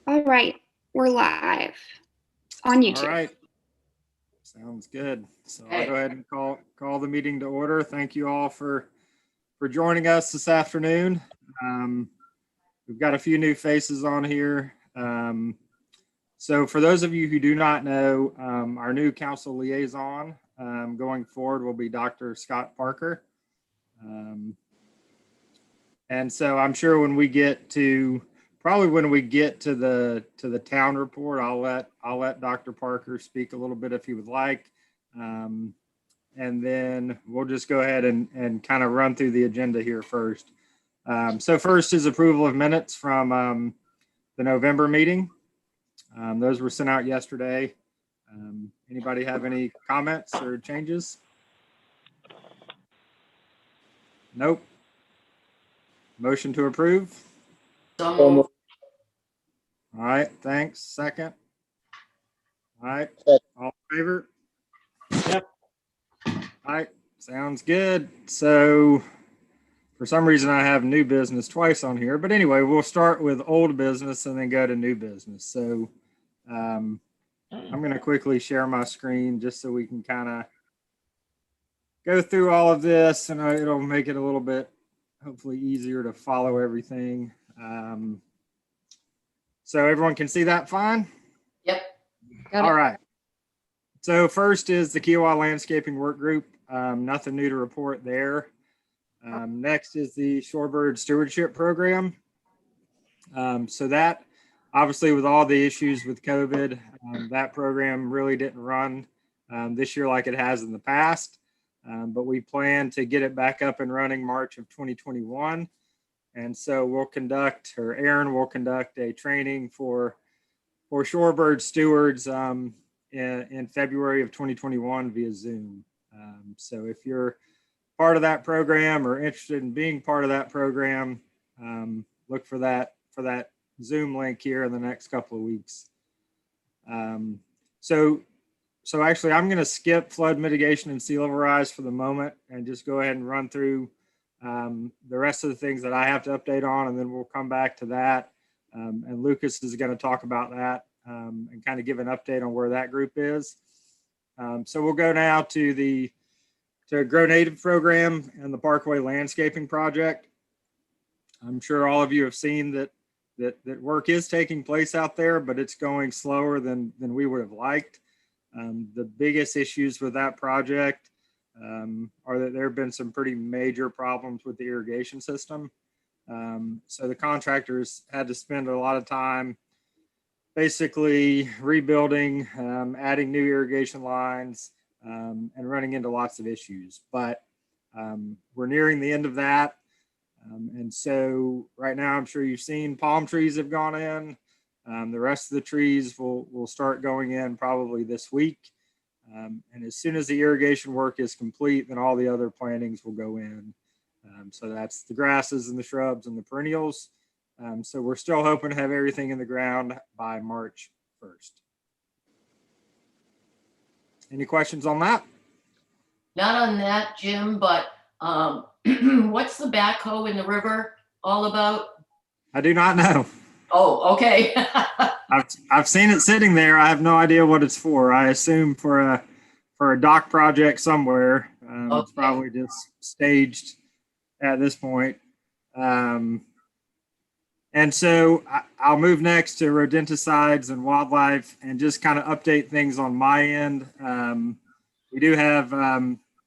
All right, we're live on YouTube. All right, sounds good. So I'll go ahead and call the meeting to order. Thank you all for joining us this afternoon. We've got a few new faces on here. So for those of you who do not know, our new council liaison going forward will be Dr. Scott Parker. And so I'm sure when we get to the town report, I'll let Dr. Parker speak a little bit if he would like. And then we'll just go ahead and kind of run through the agenda here first. So first is approval of minutes from the November meeting. Those were sent out yesterday. Anybody have any comments or changes? Nope. Motion to approve? All right, thanks. Second? All right, all in favor? Yep. All right, sounds good. So for some reason I have new business twice on here, but anyway, we'll start with old business and then go to new business. So I'm going to quickly share my screen just so we can kind of go through all of this, and it'll make it a little bit hopefully easier to follow everything. So everyone can see that fine? Yep. All right. So first is the Kiowa Landscaping Work Group. Nothing new to report there. Next is the Shorebird Stewardship Program. So that, obviously with all the issues with COVID, that program really didn't run this year like it has in the past. But we plan to get it back up and running March of 2021. And so Aaron will conduct a training for shorebird stewards in February of 2021 via Zoom. So if you're part of that program or interested in being part of that program, look for that Zoom link here in the next couple of weeks. So actually, I'm going to skip flood mitigation and sea level rise for the moment and just go ahead and run through the rest of the things that I have to update on, and then we'll come back to that. And Lucas is going to talk about that and kind of give an update on where that group is. So we'll go now to the Grow Native program and the Parkway Landscaping Project. I'm sure all of you have seen that work is taking place out there, but it's going slower than we would have liked. The biggest issues with that project are that there have been some pretty major problems with the irrigation system. So the contractors had to spend a lot of time basically rebuilding, adding new irrigation lines, and running into lots of issues. But we're nearing the end of that. And so right now, I'm sure you've seen palm trees have gone in. The rest of the trees will start going in probably this week. And as soon as the irrigation work is complete, then all the other plantings will go in. So that's the grasses and the shrubs and the perennials. So we're still hoping to have everything in the ground by March 1st. Any questions on that? Not on that, Jim, but what's the backhoe in the river all about? I do not know. Oh, okay. I've seen it sitting there. I have no idea what it's for. I assume for a dock project somewhere. Okay. It's probably just staged at this point. And so I'll move next to rodenticides and wildlife and just kind of update things on my end. We do have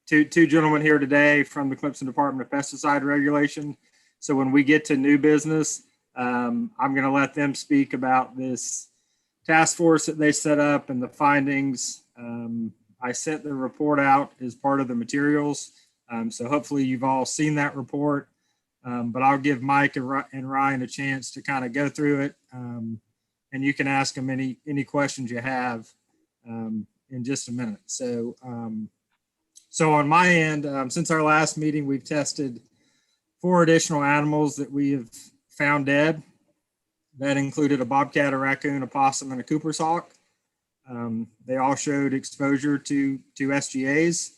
two gentlemen here today from the Clemson Department of Pesticide Regulation. So when we get to new business, I'm going to let them speak about this task force that they set up and the findings. I sent the report out as part of the materials. So hopefully you've all seen that report, but I'll give Mike and Ryan a chance to kind of go through it. And you can ask them any questions you have in just a minute. So on my end, since our last meeting, we've tested 4 additional animals that we have found dead. That included a bobcat, a raccoon, a possum, and a Cooper's hawk. They all showed exposure to SGAs,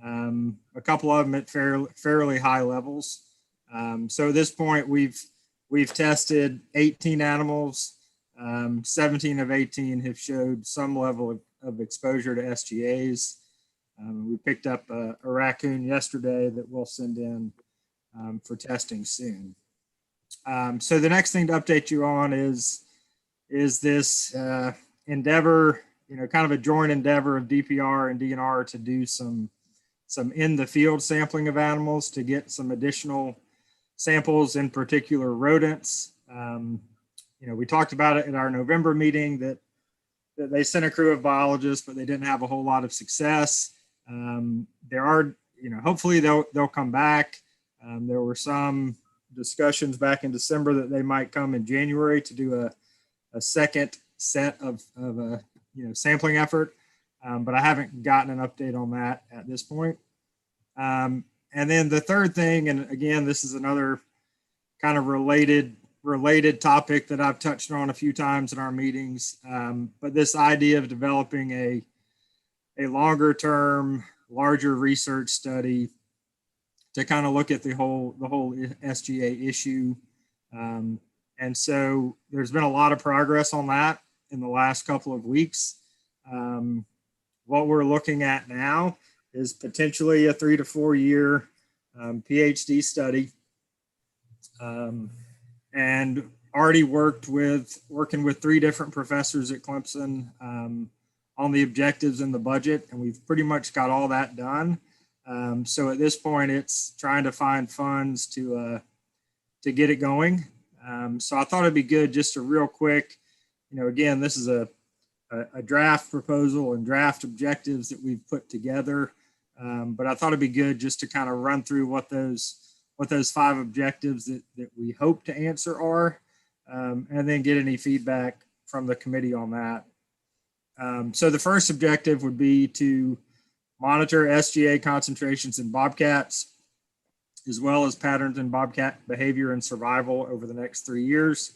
a couple of them at fairly high levels. So at this point, we've tested 18 animals. 17 of 18 have showed some level of exposure to SGAs. We picked up a raccoon yesterday that we'll send in for testing soon. So the next thing to update you on is this endeavor, kind of a joint endeavor of DPR and DNR to do some in the field sampling of animals to get some additional samples, in particular rodents. We talked about it in our November meeting that they sent a crew of biologists, but they didn't have a whole lot of success. There are, hopefully they'll come back. There were some discussions back in December that they might come in January to do a second set of a sampling effort, but I haven't gotten an update on that at this point. And then the third thing, and again, this is another kind of related topic that I've touched on a few times in our meetings, but this idea of developing a longer term, larger research study to kind of look at the whole SGA issue. And so there's been a lot of progress on that in the last couple of weeks. What we're looking at now is potentially a 3 to 4 year PhD study, and already working with 3 different professors at Clemson on the objectives and the budget, and we've pretty much got all that done. So at this point, it's trying to find funds to get it going. So I thought it'd be good just a real quick, again, this is a draft proposal and draft objectives that we've put together. But I thought it'd be good just to kind of run through what those 5 objectives that we hope to answer are, and then get any feedback from the committee on that. So the first objective would be to monitor SGA concentrations in bobcats, as well as patterns in bobcat behavior and survival over the next 3 years.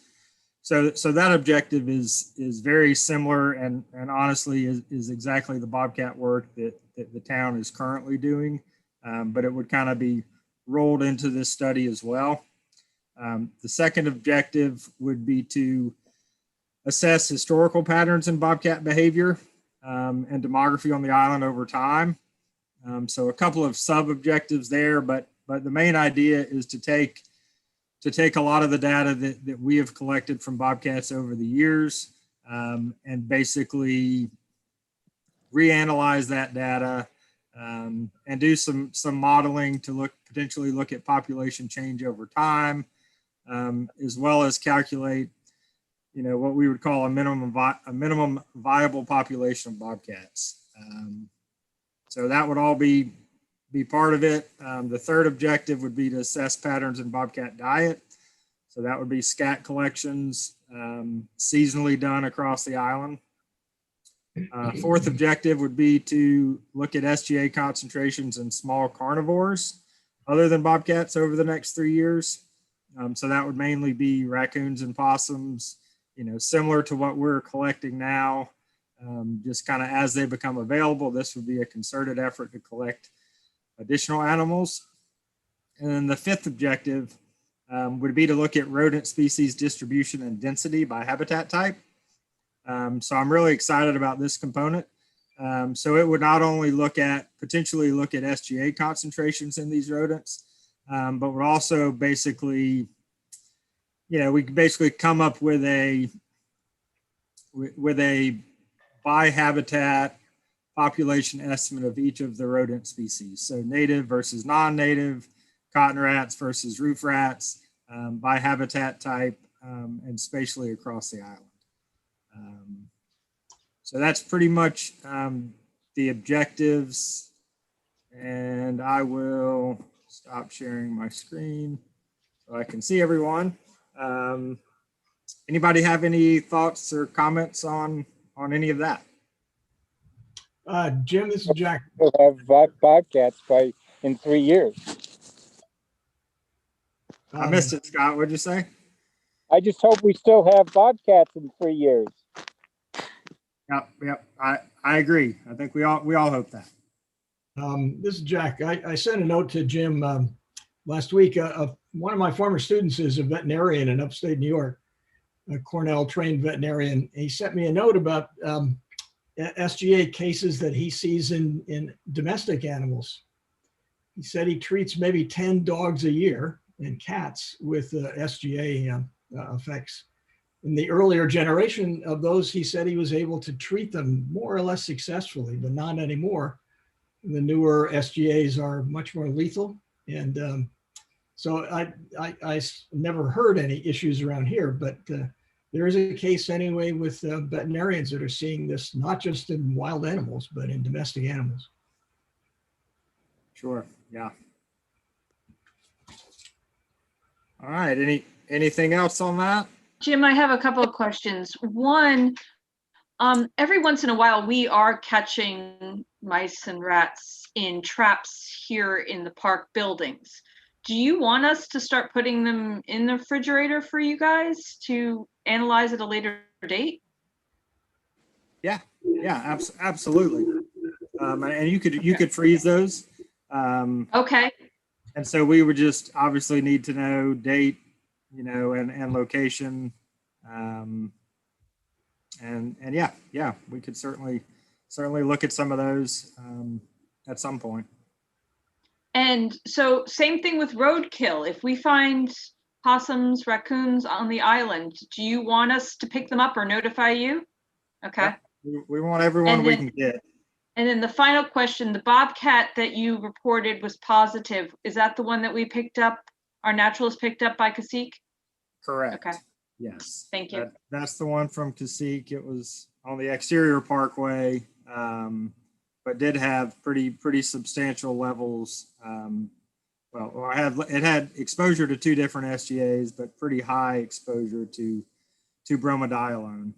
So that objective is very similar and honestly is exactly the bobcat work that the town is currently doing, but it would kind of be rolled into this study as well. The second objective would be to assess historical patterns in bobcat behavior and demography on the island over time. So a couple of sub-objectives there, but the main idea is to take a lot of the data that we have collected from bobcats over the years, and basically reanalyze that data and do some modeling to potentially look at population change over time, as well as calculate, what we would call a minimum viable population of bobcats. So that would all be part of it. The third objective would be to assess patterns in bobcat diet. So that would be scat collections, seasonally done across the island. Fourth objective would be to look at SGA concentrations in small carnivores other than bobcats over the next 3 years. So that would mainly be raccoons and possums, similar to what we're collecting now, just kind of as they become available. This would be a concerted effort to collect additional animals. And then the fifth objective would be to look at rodent species distribution and density by habitat type. So I'm really excited about this component. So it would not only potentially look at SGA concentrations in these rodents, but would also basically, we could basically come up with a by habitat population estimate of each of the rodent species. So native versus non-native, cotton rats versus roof rats, by habitat type, and spatially across the island. So that's pretty much the objectives, and I will stop sharing my screen so I can see everyone. Anybody have any thoughts or comments on any of that? Jim, this is Jack. We'll have bobcats in 3 years. I missed it, Scott. What'd you say? I just hope we still have bobcats in 3 years. Yep. I agree. I think we all hope that. This is Jack. I sent a note to Jim last week. One of my former students is a veterinarian in upstate New York. a Cornell trained veterinarian. He sent me a note about SGA cases that he sees in domestic animals. He said he treats maybe 10 dogs a year and cats with SGA effects. In the earlier generation of those, he said he was able to treat them more or less successfully, but not anymore. The newer SGAs are much more lethal. And so I never heard any issues around here, but there is a case anyway with veterinarians that are seeing this, not just in wild animals, but in domestic animals. Sure. Yeah. All right. Anything else on that? Jim, I have a couple of questions. One, every once in a while, we are catching mice and rats in traps here in the park buildings. Do you want us to start putting them in the refrigerator for you guys to analyze at a later date? Yeah, absolutely. And you could freeze those. Okay. And so we would just obviously need to know date, and location. And yeah, we could certainly look at some of those at some point. And so same thing with roadkill. If we find possums, raccoons on the island, do you want us to pick them up or notify you? Okay. Yeah, we want everyone we can get. And then the final question, the bobcat that you reported was positive. Is that the one that we picked up, our naturalist picked up by Cacique? Correct. Okay. Yes. Thank you. That's the one from Cacique. It was on the exterior parkway, but did have pretty substantial levels. It had exposure to 2 different SGAs, but pretty high exposure to bromadiolone.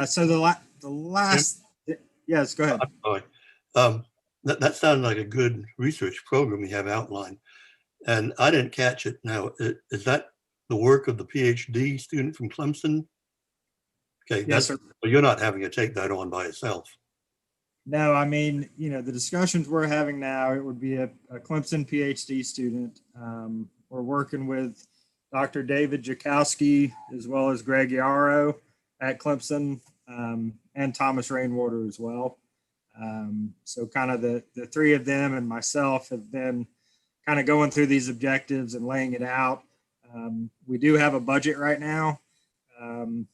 So the last, yes, go ahead. I'm sorry. That sounded like a good research program you have outlined, and I didn't catch it. Now, is that the work of the PhD student from Clemson? Okay, Yes, sir. Well, you're not having to take that on by yourself. No, I mean, the discussions we're having now, it would be a Clemson PhD student. We're working with Dr. David Jakowski as well as Greg Yarrow at Clemson, and Thomas Rainwater as well. So kind of the 3 of them and myself have been kind of going through these objectives and laying it out. We do have a budget right now, and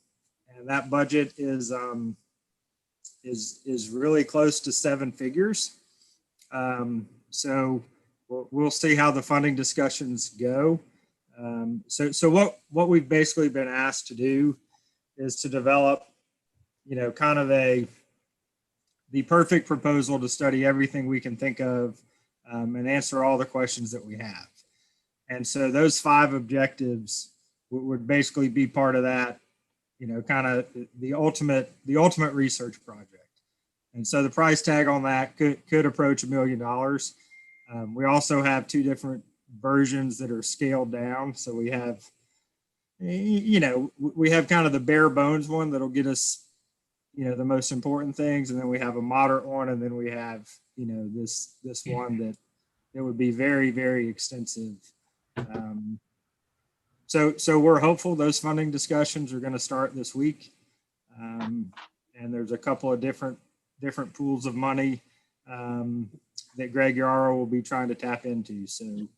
that budget is really close to 7 figures. So we'll see how the funding discussions go. So what we've basically been asked to do is to develop, kind of the perfect proposal to study everything we can think of, and answer all the questions that we have. And so those 5 objectives would basically be part of that, kind of the ultimate research project. And so the price tag on that could approach $1 million. We also have 2 different versions that are scaled down. So we have, we have kind of the bare bones one that'll get us, the most important things. And then we have a moderate one. And then we have, this one that would be very, very extensive. So we're hopeful those funding discussions are going to start this week. And there's a couple of different pools of money that Greg Yarrow will be trying to tap into. So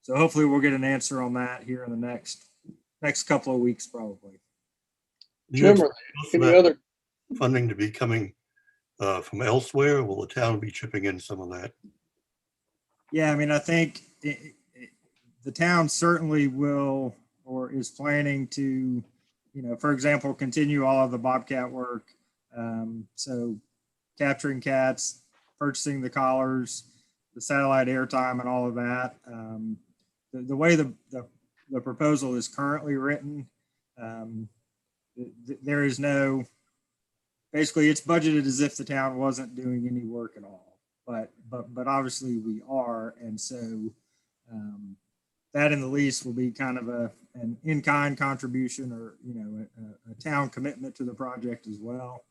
hopefully we'll get an answer on that here in the next couple of weeks, probably. Jim, any other funding to be coming from elsewhere? Or will the town be chipping in some of that? Yeah, I mean, I think the town certainly will, or is planning to, for example, continue all of the Bobcat work. So capturing cats, purchasing the collars, the satellite airtime, and all of that. The way the proposal is currently written, there is no, basically it's budgeted as if the town wasn't doing any work at all, but obviously we are. And so that in the lease will be kind of an in-kind contribution, or, a town commitment to the project as well.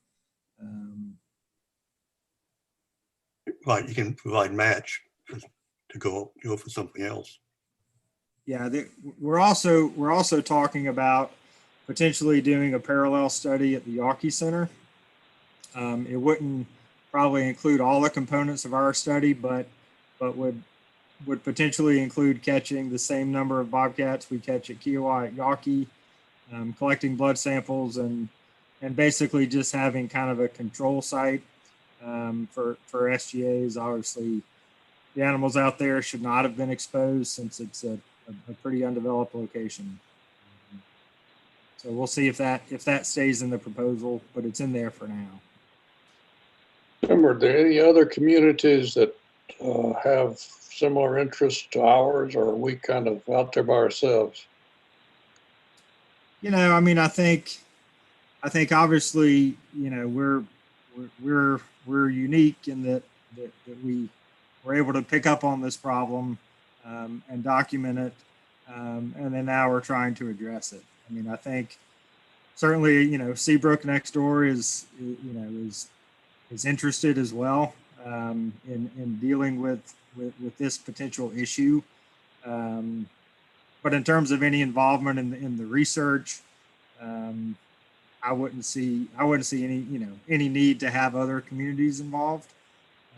Right, you can provide match to go for something else. Yeah, we're also talking about potentially doing a parallel study at the Yawkey Center. It wouldn't probably include all the components of our study, but would potentially include catching the same number of bobcats we catch at Kiowa at Yawkey, collecting blood samples and basically just having kind of a control site for SGAs. Obviously, the animals out there should not have been exposed since it's a pretty undeveloped location. So we'll see if that stays in the proposal, but it's in there for now. Tim, are there any other communities that have similar interests to ours, or are we kind of out there by ourselves? You know, I mean, I think obviously, you know, we're unique in that we were able to pick up on this problem and document it, and then now we're trying to address it. I mean, I think certainly, you know, Seabrook next door is interested as well in dealing with this potential issue. But in terms of any involvement in the research, I wouldn't see any need to have other communities involved,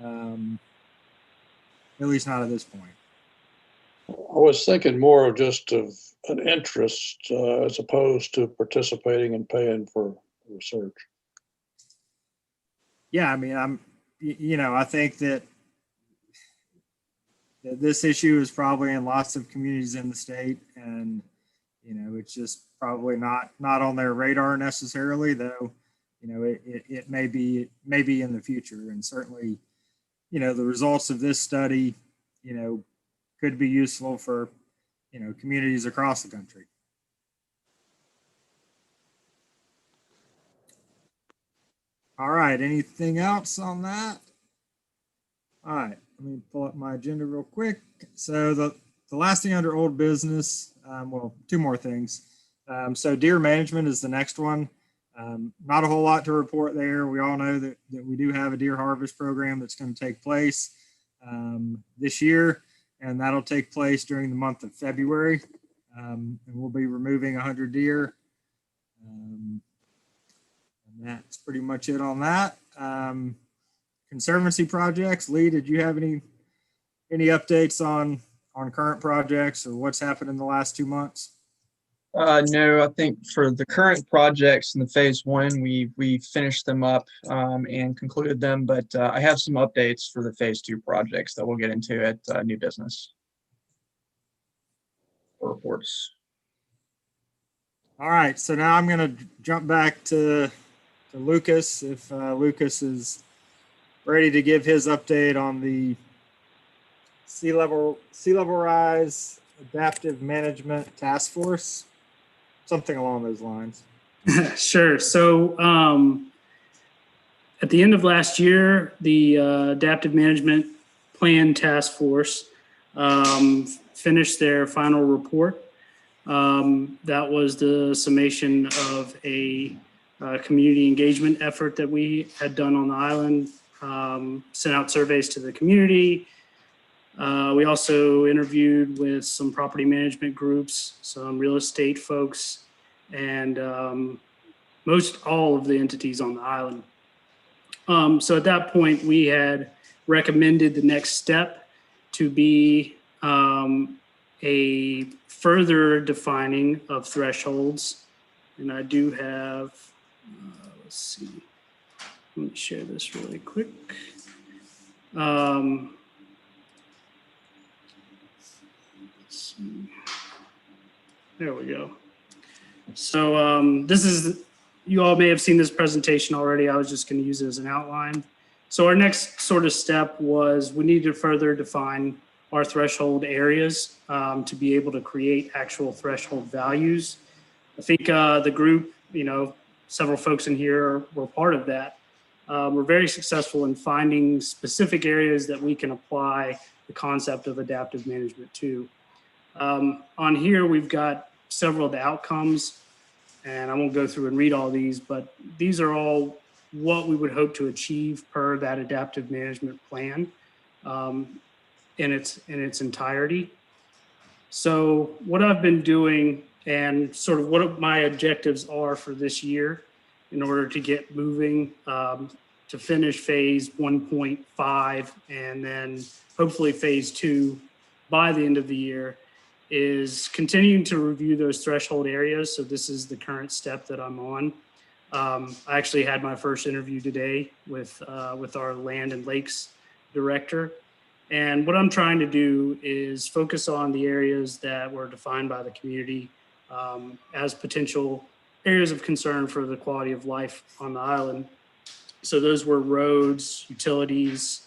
at least not at this point. I was thinking more of just of an interest as opposed to participating and paying for research. Yeah, I mean, I think that this issue is probably in lots of communities in the state, and you know, it's just probably not on their radar necessarily, though. You know, it may be in the future, and certainly, you know, the results of this study, you know, could be useful for, you know, communities across the country. All right, anything else on that? All right, let me pull up my agenda real quick. So the last thing under old business, well, two more things. So deer management is the next one. Not a whole lot to report there. We all know that we do have a deer harvest program that's going to take place this year, and that'll take place during the month of February. And we'll be removing 100 deer. And that's pretty much it on that. Conservancy projects. Lee, did you have any updates on current projects or what's happened in the last 2 months? No, I think for the current projects in the phase one, we finished them up and concluded them, but I have some updates for the phase two projects that we'll get into at new business reports. All right, so now I'm going to jump back to Lucas, if Lucas is ready to give his update on the sea level rise adaptive management task force, something along those lines. Sure. So at the end of last year, the adaptive management plan task force finished their final report. That was the summation of a community engagement effort that we had done on the island, sent out surveys to the community. We also interviewed with some property management groups, some real estate folks, and most all of the entities on the island. So at that point, we had recommended the next step to be a further defining of thresholds. And I do have, let's see, let me share this really quick. Let's see. There we go. So this is, you all may have seen this presentation already. I was just going to use it as an outline. So our next sort of step was we need to further define our threshold areas to be able to create actual threshold values. I think the group, you know, several folks in here were part of that. We're very successful in finding specific areas that we can apply the concept of adaptive management to. On here, we've got several of the outcomes, and I won't go through and read all these, but these are all what we would hope to achieve per that adaptive management plan in its entirety. So what I've been doing and sort of what my objectives are for this year in order to get moving to finish phase 1.5 and then hopefully phase 2 by the end of the year is continuing to review those threshold areas. So this is the current step that I'm on. I actually had my first interview today with our land and lakes director. And what I'm trying to do is focus on the areas that were defined by the community as potential areas of concern for the quality of life on the island. So those were roads, utilities,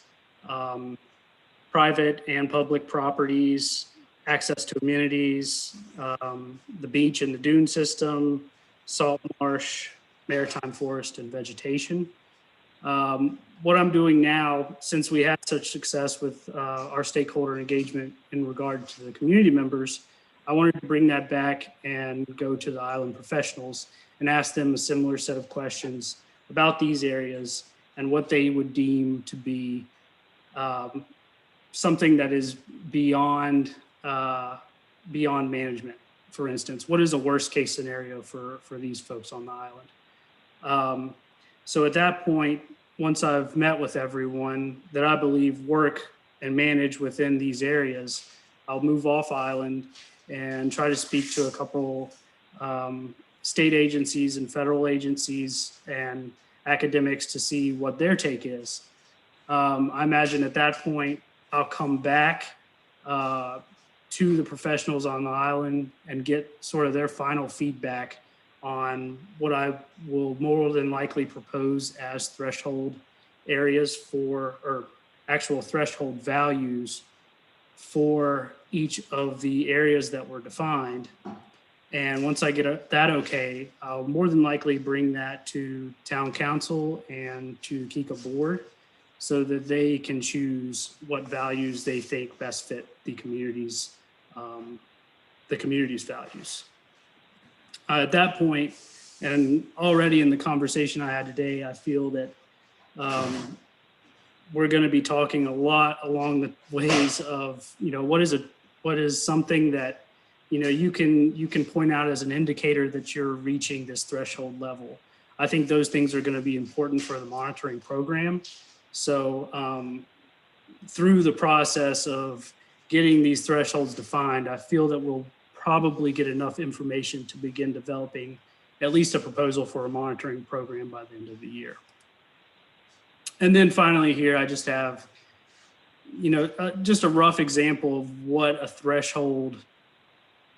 private and public properties, access to amenities, the beach and the dune system, salt marsh, maritime forest, and vegetation. What I'm doing now, since we had such success with our stakeholder engagement in regard to the community members, I wanted to bring that back and go to the island professionals and ask them a similar set of questions about these areas and what they would deem to be something that is beyond management. For instance, what is a worst case scenario for these folks on the island? So at that point, once I've met with everyone that I believe work and manage within these areas, I'll move off island and try to speak to a couple state agencies and federal agencies and academics to see what their take is. I imagine at that point, I'll come back to the professionals on the island and get sort of their final feedback on what I will more than likely propose as threshold areas for, or actual threshold values for each of the areas that were defined. And once I get that okay, I'll more than likely bring that to town council and to Kika board so that they can choose what values they think best fit the community's values. At that point, and already in the conversation I had today, I feel that we're going to be talking a lot along the ways of, what is something that, you can point out as an indicator that you're reaching this threshold level. I think those things are going to be important for the monitoring program. So through the process of getting these thresholds defined, I feel that we'll probably get enough information to begin developing at least a proposal for a monitoring program by the end of the year. And then finally here, I just have, just a rough example of what a threshold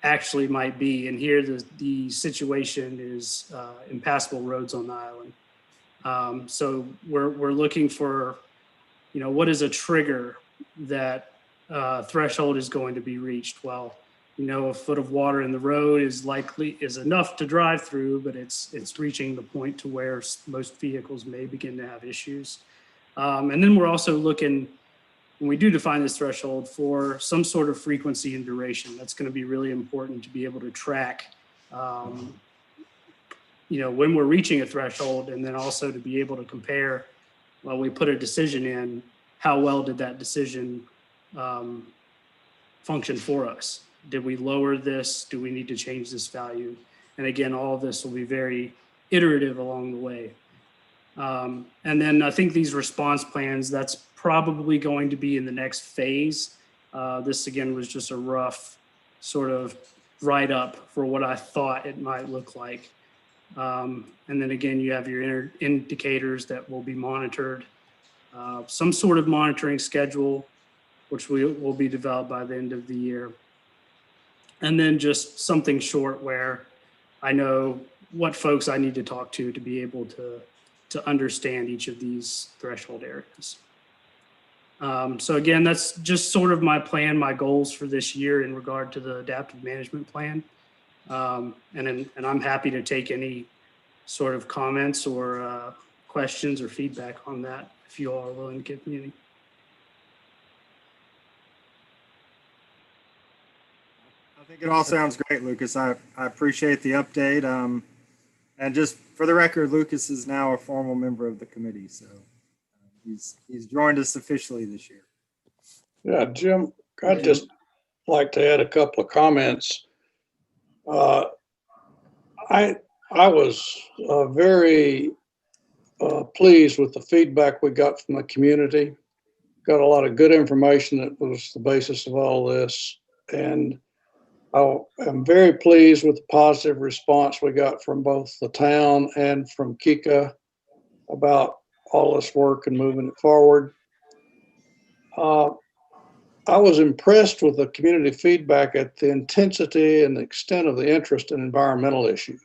actually might be. And here the situation is impassable roads on the island. So we're looking for, what is a trigger that threshold is going to be reached? Well, a foot of water in the road is enough to drive through, but it's reaching the point to where most vehicles may begin to have issues. And then we're also looking, when we do define this threshold, for some sort of frequency and duration. That's going to be really important to be able to track, when we're reaching a threshold, and then also to be able to compare, when we put a decision in, how well did that decision function for us? Did we lower this? Do we need to change this value? And again, all of this will be very iterative along the way. And then I think these response plans, that's probably going to be in the next phase. This again was just a rough sort of write-up for what I thought it might look like. And then again, you have your indicators that will be monitored, some sort of monitoring schedule, which will be developed by the end of the year. And then just something short where I know what folks I need to talk to be able to understand each of these threshold areas. So again, that's just sort of my plan, my goals for this year in regard to the adaptive management plan. And I'm happy to take any sort of comments or questions or feedback on that if you all are willing to give me any. I think it all sounds great, Lucas. I appreciate the update. And just for the record, Lucas is now a formal member of the committee, so he's joined us officially this year. Yeah, Jim, I just like to add a couple of comments. I was very pleased with the feedback we got from the community. Got a lot of good information that was the basis of all this. And I am very pleased with the positive response we got from both the town and from Kika about all this work and moving it forward. I was impressed with the community feedback at the intensity and the extent of the interest in environmental issues.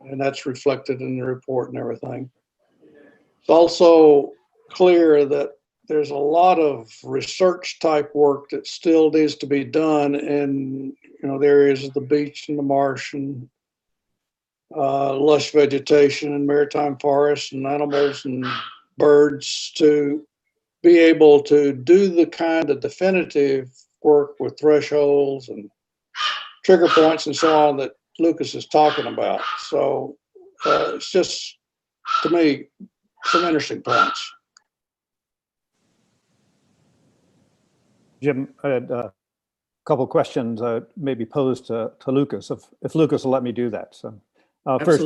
And that's reflected in the report and everything. It's also clear that there's a lot of research type work that still needs to be done in, the areas of the beach and the marsh and lush vegetation and maritime forests and animals and birds to be able to do the kind of definitive work with thresholds and trigger points and so on that Lucas is talking about. So it's just, to me, some interesting points. Jim, I had a couple questions maybe posed to Lucas, if Lucas will let me do that. So first,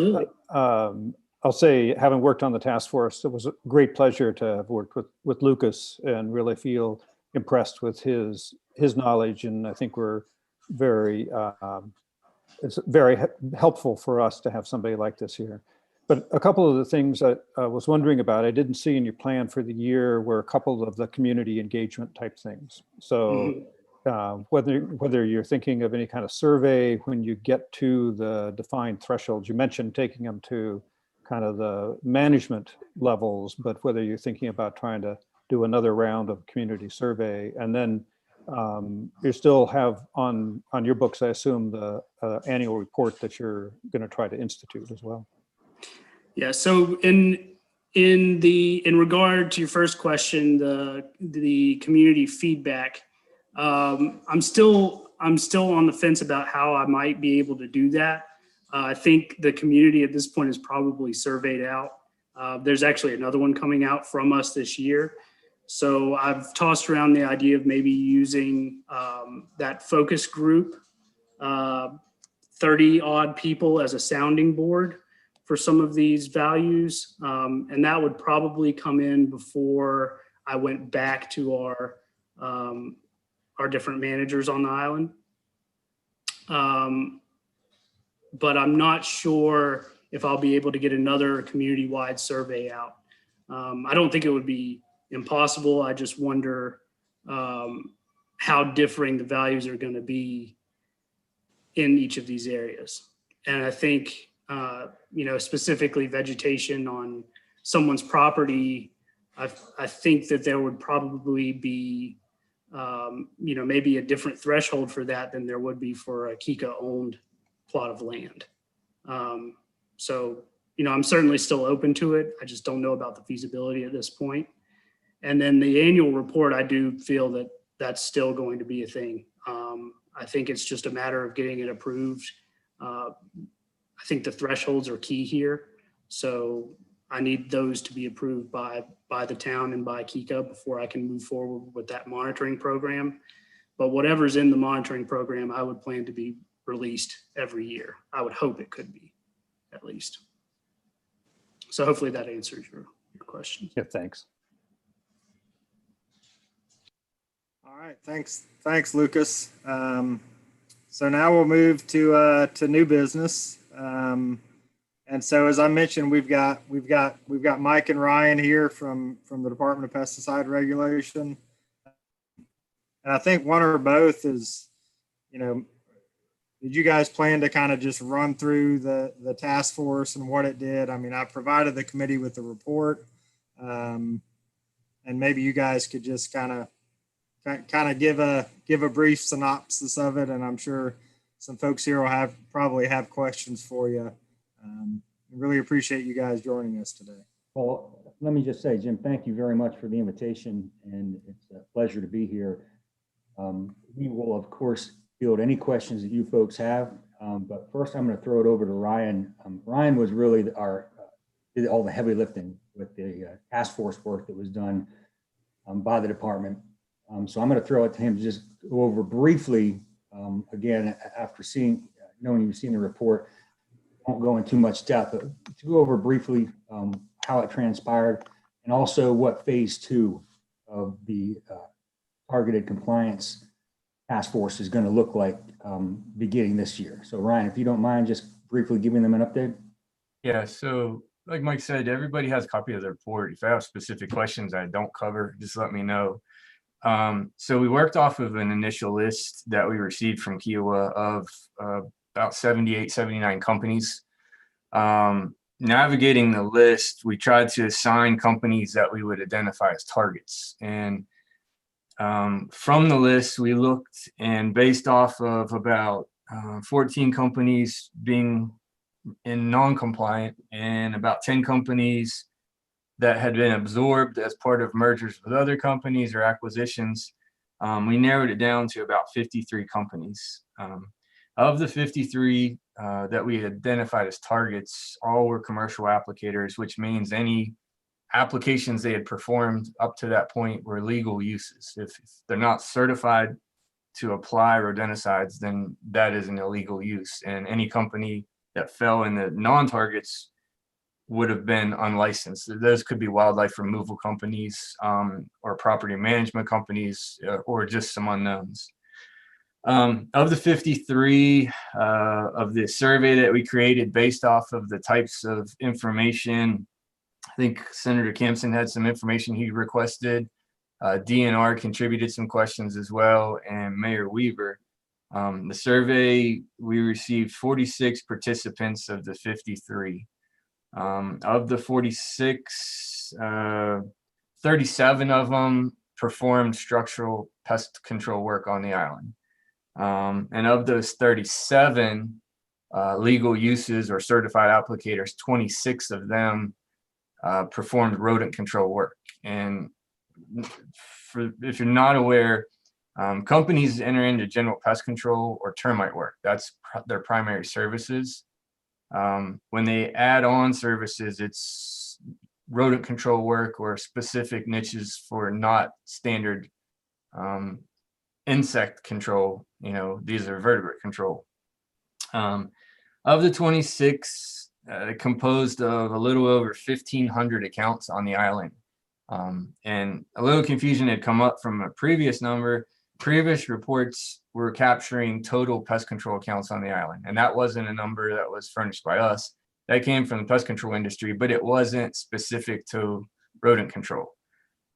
I'll say, having worked on the task force, it was a great pleasure to have worked with Lucas and really feel impressed with his knowledge. And I think we're it's very helpful for us to have somebody like this here. But a couple of the things that I was wondering about, I didn't see in your plan for the year were a couple of the community engagement type things. So whether you're thinking of any kind of survey when you get to the defined thresholds, you mentioned taking them to kind of the management levels, but whether you're thinking about trying to do another round of community survey. And then you still have on your books, I assume, the annual report that you're going to try to institute as well. Yeah. So in regard to your first question, the community feedback, I'm still on the fence about how I might be able to do that. I think the community at this point is probably surveyed out. There's actually another one coming out from us this year. So I've tossed around the idea of maybe using that focus group, 30 odd people as a sounding board for some of these values. And that would probably come in before I went back to our different managers on the island. But I'm not sure if I'll be able to get another community-wide survey out. I don't think it would be impossible. I just wonder how differing the values are going to be in each of these areas. And I think, specifically vegetation on someone's property, I think that there would probably be, maybe a different threshold for that than there would be for a Kika-owned plot of land. So, I'm certainly still open to it. I just don't know about the feasibility at this point. And then the annual report, I do feel that that's still going to be a thing. I think it's just a matter of getting it approved. I think the thresholds are key here. So I need those to be approved by the town and by Kika before I can move forward with that monitoring program. But whatever's in the monitoring program, I would plan to be released every year. I would hope it could be, at least. So hopefully that answers your question. Yeah, thanks. All right, thanks, Lucas. So now we'll move to new business. And so, as I mentioned, we've got Mike and Ryan here from the Department of Pesticide Regulation. And I think one or both is, did you guys plan to kind of just run through the task force and what it did? I mean, I provided the committee with the report, and maybe you guys could just kind of give a brief synopsis of it. And I'm sure some folks here will probably have questions for you. I really appreciate you guys joining us today. Well, let me just say, Jim, thank you very much for the invitation, and it's a pleasure to be here. We will, of course, field any questions that you folks have, but first I'm going to throw it over to Ryan. Ryan was really did all the heavy lifting with the task force work that was done by the department. So I'm going to throw it to him to just go over briefly, again, after knowing you've seen the report, won't go into too much depth, but to go over briefly how it transpired and also what phase 2 of the targeted compliance task force is going to look like beginning this year. So Ryan, if you don't mind just briefly giving them an update. Yeah, so like Mike said, everybody has a copy of the report. If I have specific questions I don't cover, just let me know. So we worked off of an initial list that we received from Kiowa of about 78, 79 companies. Navigating the list, we tried to assign companies that we would identify as targets. And from the list, we looked, and based off of about 14 companies being in non-compliant and about 10 companies that had been absorbed as part of mergers with other companies or acquisitions, we narrowed it down to about 53 companies. Of the 53 that we identified as targets, all were commercial applicators, which means any applications they had performed up to that point were legal uses. If they're not certified to apply rodenticides, then that is an illegal use. And any company that fell in the non-targets would have been unlicensed. Those could be wildlife removal companies or property management companies or just some unknowns. Of the 53 of the survey that we created based off of the types of information, I think Senator Clemson had some information he requested. DNR contributed some questions as well, and Mayor Weaver. The survey, we received 46 participants of the 53. Of the 46, 37 of them performed structural pest control work on the island. And of those 37 legal uses or certified applicators, 26 of them performed rodent control work. And if you're not aware, companies enter into general pest control or termite work. That's their primary services. When they add on services, it's rodent control work or specific niches for not standard insect control. You know, these are vertebrate control. Of the 26, composed of a little over 1,500 accounts on the island. And a little confusion had come up from a previous number. Previous reports were capturing total pest control accounts on the island. And that wasn't a number that was furnished by us. That came from the pest control industry, but it wasn't specific to rodent control.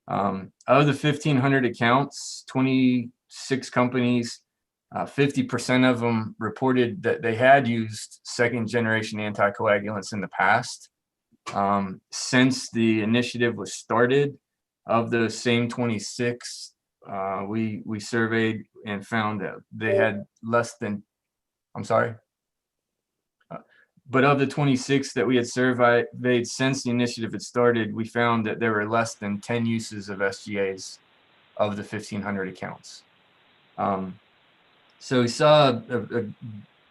Of the 1,500 accounts, 26 companies, 50% of them reported that they had used second generation anticoagulants in the past. Since the initiative was started, of those same 26, we surveyed and found that they had less than, but of the 26 that we had surveyed since the initiative had started, we found that there were less than 10 uses of SGAs of the 1,500 accounts. So we saw a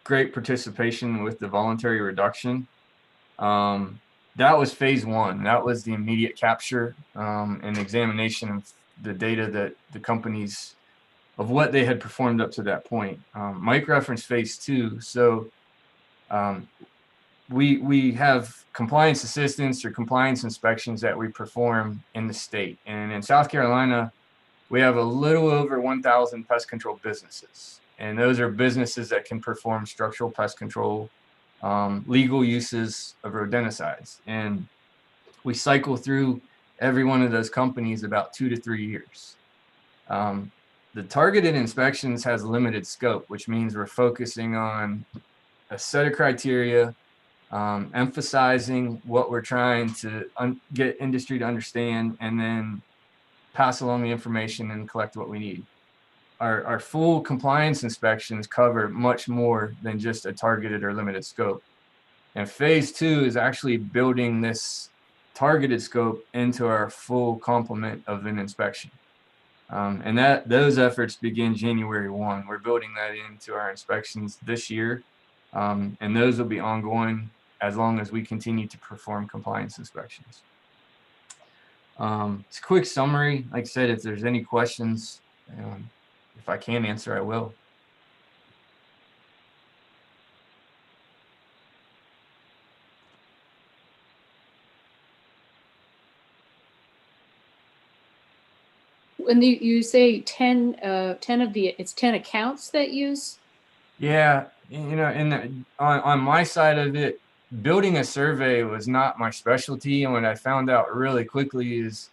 great participation with the voluntary reduction. That was phase 1. That was the immediate capture and examination of the data that the companies of what they had performed up to that point. Mike referenced phase 2. So we have compliance assistance or compliance inspections that we perform in the state. And in South Carolina, we have a little over 1,000 pest control businesses. And those are businesses that can perform structural pest control, legal uses of rodenticides. And we cycle through every one of those companies about 2 to 3 years. The targeted inspections has limited scope, which means we're focusing on a set of criteria, emphasizing what we're trying to get industry to understand, and then pass along the information and collect what we need. Our full compliance inspections cover much more than just a targeted or limited scope. And phase 2 is actually building this targeted scope into our full complement of an inspection. And those efforts begin January 1. We're building that into our inspections this year. And those will be ongoing as long as we continue to perform compliance inspections. It's a quick summary. Like I said, if there's any questions, If I can answer, I will. When you say 10 of the, it's 10 accounts that use? Yeah, you know, on my side of it, building a survey was not my specialty, and what I found out really quickly is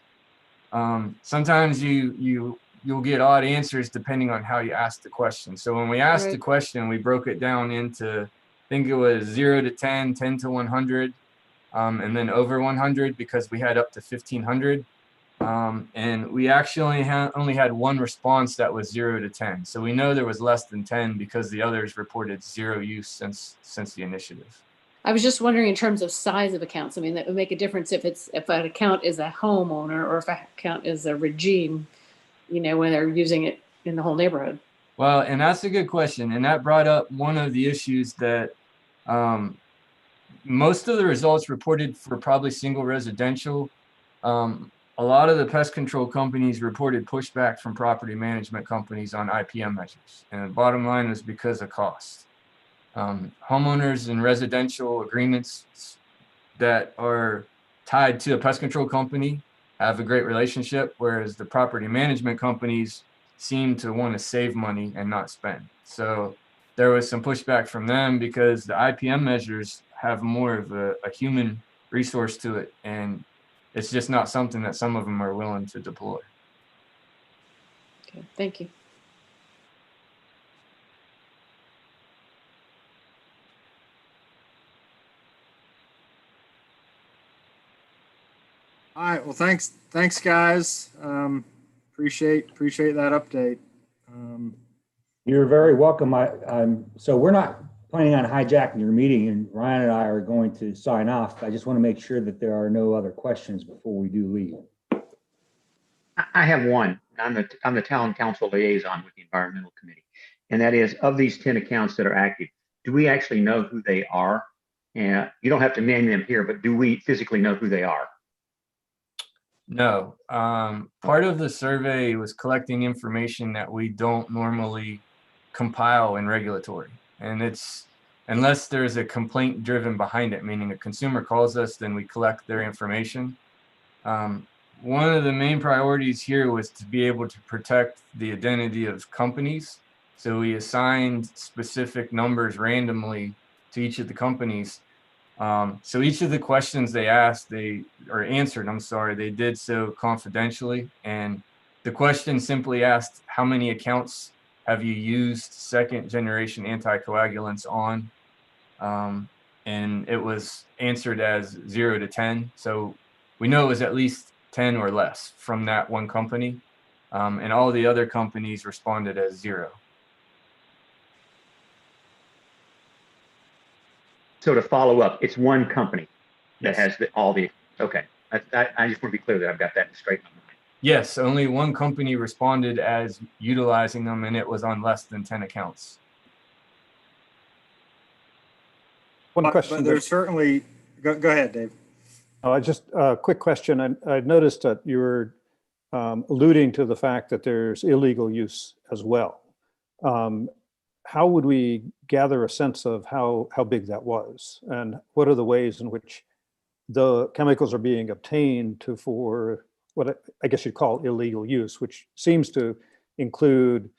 sometimes you'll get odd answers depending on how you ask the question. So when we asked the question, we broke it down into, I think it was 0 to 10, 10 to 100, and then over 100 because we had up to 1,500. And we actually only had one response that was 0 to 10. So we know there was less than 10 because the others reported 0 use since the initiative. I was just wondering in terms of size of accounts. I mean, that would make a difference if an account is a homeowner or if an account is a regime, you know, when they're using it in the whole neighborhood. Well, and that's a good question. And that brought up one of the issues that most of the results reported for probably single residential. A lot of the pest control companies reported pushback from property management companies on IPM measures. And the bottom line was because of cost. Homeowners and residential agreements that are tied to a pest control company have a great relationship, whereas the property management companies seem to want to save money and not spend. So there was some pushback from them because the IPM measures have more of a human resource to it, and it's just not something that some of them are willing to deploy. Okay, thank you. All right. Well, thanks guys. Appreciate that update. You're very welcome. So we're not planning on hijacking your meeting, and Ryan and I are going to sign off. I just want to make sure that there are no other questions before we do leave. I have one. I'm the town council liaison with the environmental committee. And that is, of these 10 accounts that are active, do we actually know who they are? And you don't have to name them here, but do we physically know who they are? No. Part of the survey was collecting information that we don't normally compile in regulatory. And it's, unless there's a complaint driven behind it, meaning a consumer calls us, then we collect their information. One of the main priorities here was to be able to protect the identity of companies. So we assigned specific numbers randomly to each of the companies. So each of the questions they asked, answered, they did so confidentially. And the question simply asked, how many accounts have you used second generation anticoagulants on? And it was answered as 0 to 10. So we know it was at least 10 or less from that one company. And all the other companies responded as 0. So to follow up, it's one company that Yes. has all the, okay. I just want to be clear that I've got that straight in my mind. Yes, only one company responded as utilizing them, and it was on less than 10 accounts. One question. But there's certainly, go ahead, Dave. Just a quick question. I noticed that you were alluding to the fact that there's illegal use as well. How would we gather a sense of how big that was? And what are the ways in which the chemicals are being obtained for what I guess you'd call illegal use, which seems to include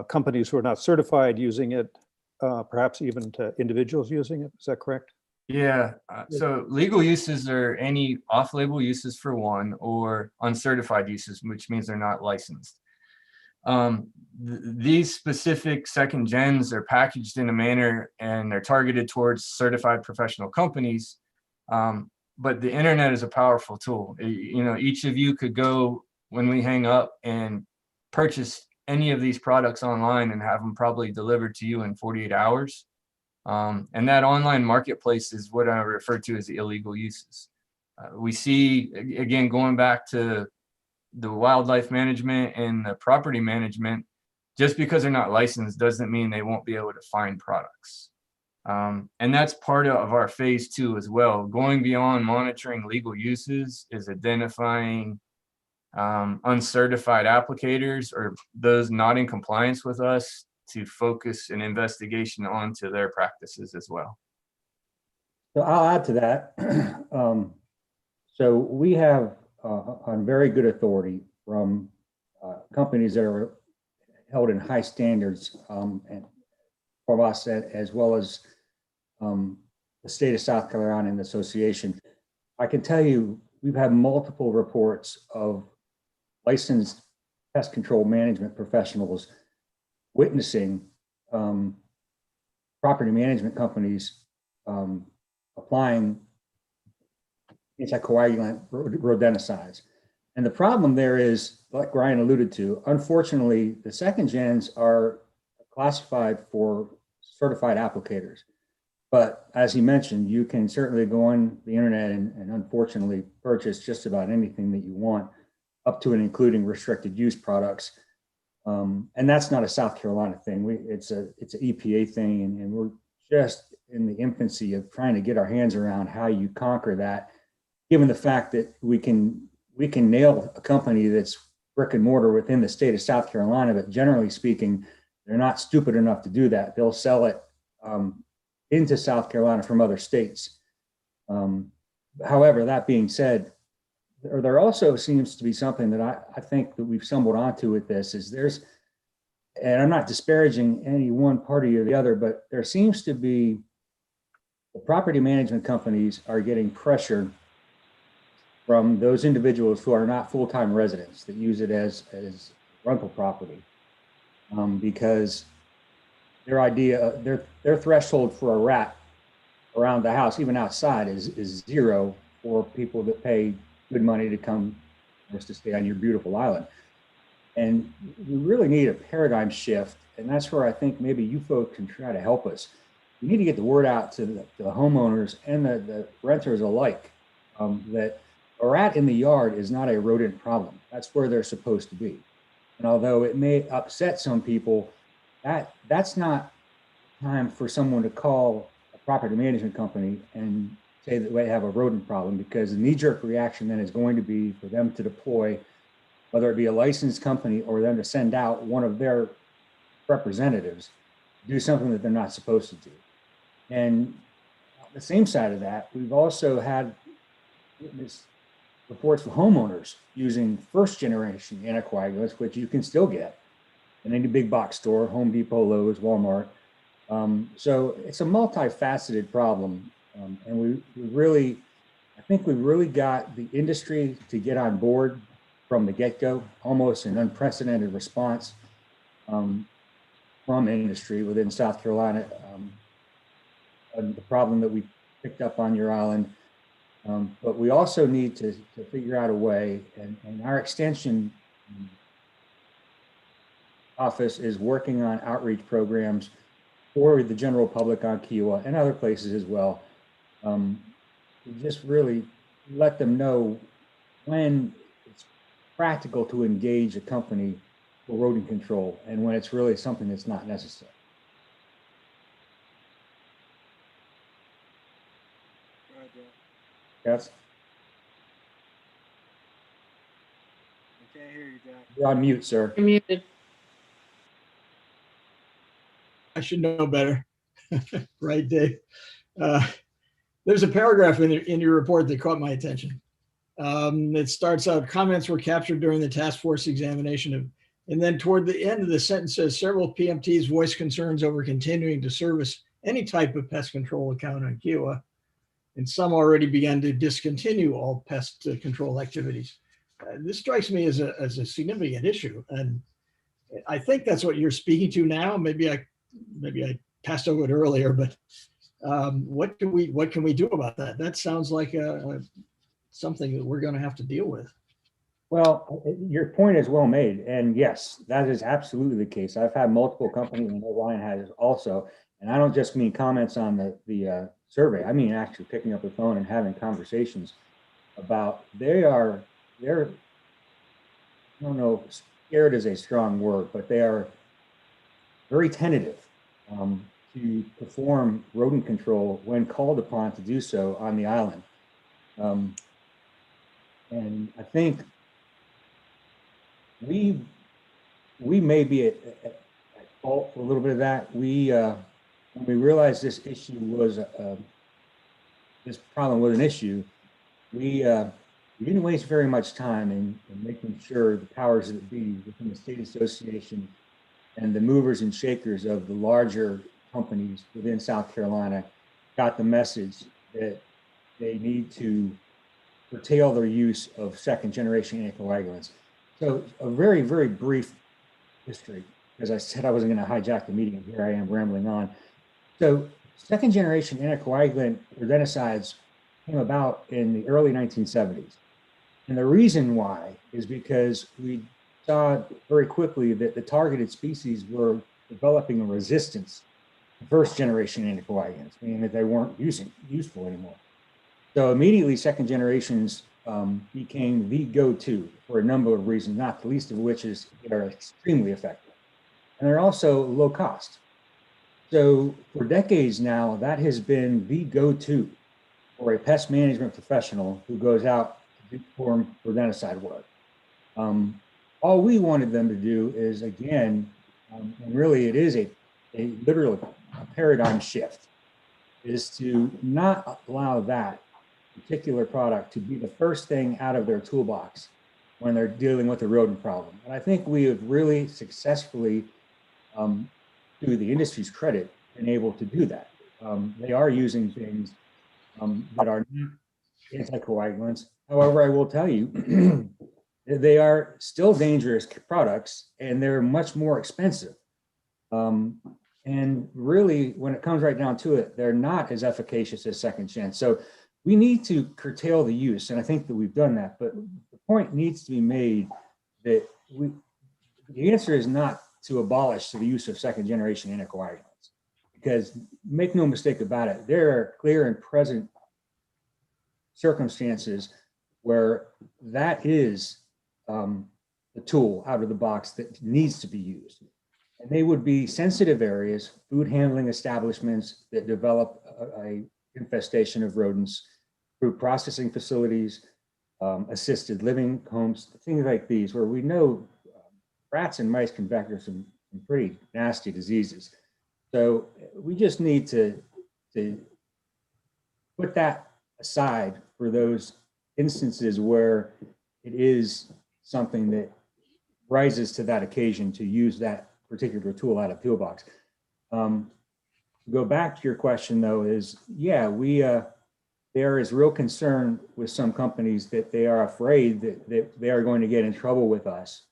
companies who are not certified using it, perhaps even to individuals using it. Is that correct? Yeah, so legal uses are any off-label uses for one, or uncertified uses, which means they're not licensed. These specific second gens are packaged in a manner and they're targeted towards certified professional companies. But the internet is a powerful tool. You know, each of you could go when we hang up and purchase any of these products online and have them probably delivered to you in 48 hours. And that online marketplace is what I refer to as the illegal uses. We see, again, going back to the wildlife management and the property management, just because they're not licensed doesn't mean they won't be able to find products. And that's part of our phase 2 as well. Going beyond monitoring legal uses is identifying uncertified applicators or those not in compliance with us to focus an investigation onto their practices as well. So I'll add to that. So we have on very good authority from companies that are held in high standards and from us as well as the state of South Carolina and the association. I can tell you we've had multiple reports of licensed pest control management professionals witnessing property management companies applying anticoagulant rodenticides. And the problem there is, like Ryan alluded to, unfortunately, the second gens are classified for certified applicators. But as he mentioned, you can certainly go on the internet and unfortunately purchase just about anything that you want, up to and including restricted use products. And that's not a South Carolina thing. It's an EPA thing, and we're just in the infancy of trying to get our hands around how you conquer that, given the fact that we can nail a company that's brick and mortar within the state of South Carolina, but generally speaking, they're not stupid enough to do that. They'll sell it into South Carolina from other states. However, that being said, there also seems to be something that I think that we've stumbled onto with this is and I'm not disparaging any one party or the other, but there seems to be the property management companies are getting pressure from those individuals who are not full-time residents that use it as rental property, because their threshold for a rat around the house, even outside, is zero for people that pay good money to come just to stay on your beautiful island. And we really need a paradigm shift, and that's where I think maybe you folks can try to help us. We need to get the word out to the homeowners and the renters alike that a rat in the yard is not a rodent problem. That's where they're supposed to be. And although it may upset some people, that's not time for someone to call a property management company and say that they have a rodent problem, because the knee-jerk reaction then is going to be for them to deploy, whether it be a licensed company or them to send out one of their representatives to do something that they're not supposed to do. And on the same side of that, we've also had witness reports of homeowners using first-generation anticoagulants, which you can still get in any big box store, Home Depot, Lowe's, Walmart. So it's a multifaceted problem. And I think we really got the industry to get on board from the get-go, almost an unprecedented response from industry within South Carolina. And the problem that we picked up on your island. But we also need to figure out a way, and our extension office is working on outreach programs for the general public on Kiowa and other places as well. To just really let them know when it's practical to engage a company for rodent control and when it's really something that's not necessary. Yes. I can't hear you, Jack. You're on mute, sir. You're muted. I should know better. Right, Dave? There's a paragraph in your report that caught my attention. It starts out, comments were captured during the task force examination and then toward the end of the sentence says several PMTs voiced concerns over continuing to service any type of pest control account on Kiowa, and some already began to discontinue all pest control activities. This strikes me as a significant issue, and I think that's what you're speaking to now. Maybe I passed over it earlier, but what can we do about that? That sounds like something that we're going to have to deal with. Well, your point is well made, and yes, that is absolutely the case. I've had multiple companies, and Ryan has also, and I don't just mean comments on the survey. I mean actually picking up the phone and having conversations about they're I don't know, scared is a strong word, but they are very tentative to perform rodent control when called upon to do so on the island. And I think we may be at fault for a little bit of that. When we realized this issue was this problem was an issue, we didn't waste very much time in making sure the powers that be within the state association and the movers and shakers of the larger companies within South Carolina got the message that they need to curtail their use of second generation anticoagulants. So a very, very brief history, because I said I wasn't going to hijack the meeting, and here I am rambling on. So second generation anticoagulant rodenticides came about in the early 1970s. And the reason why is because we saw very quickly that the targeted species were developing a resistance to first generation anticoagulants, meaning that they weren't useful anymore. So immediately second generations became the go-to for a number of reasons, not the least of which is they're extremely effective. And they're also low cost. So for decades now, that has been the go-to for a pest management professional who goes out to perform rodenticide work. All we wanted them to do is, again, and really it is a literal paradigm shift, is to not allow that particular product to be the first thing out of their toolbox when they're dealing with a rodent problem. And I think we have really successfully, to the industry's credit, been able to do that. They are using things that are not anticoagulants. However, I will tell you, they are still dangerous products and they're much more expensive. And really, when it comes right down to it, they're not as efficacious as second gen. So we need to curtail the use, and I think that we've done that. But the point needs to be made that the answer is not to abolish the use of second generation anticoagulants, because make no mistake about it, there are clear and present circumstances where that is the tool out of the box that needs to be used. And they would be sensitive areas, food handling establishments that develop a infestation of rodents, food processing facilities, assisted living homes, things like these, where we know rats and mice can vector some pretty nasty diseases. So we just need to put that aside for those instances where it is something that rises to that occasion to use that particular tool out of toolbox. Go back to your question though, is yeah, there is real concern with some companies that they are afraid that they are going to get in trouble with us,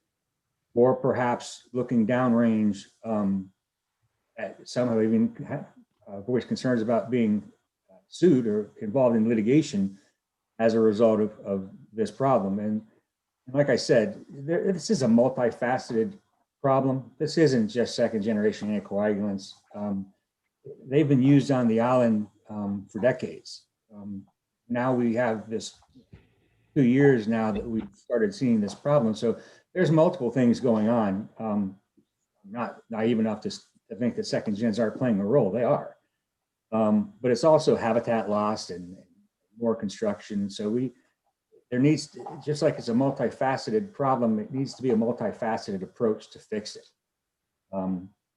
or perhaps looking downrange, some have even voiced concerns about being sued or involved in litigation as a result of this problem. And like I said, this is a multifaceted problem. This isn't just second generation anticoagulants. They've been used on the island for decades. Now we have this 2 years now that we've started seeing this problem. So there's multiple things going on. I'm not naive enough to think that second gens aren't playing a role. They are. But it's also habitat loss and more construction. So there needs to, just like it's a multifaceted problem, it needs to be a multifaceted approach to fix it.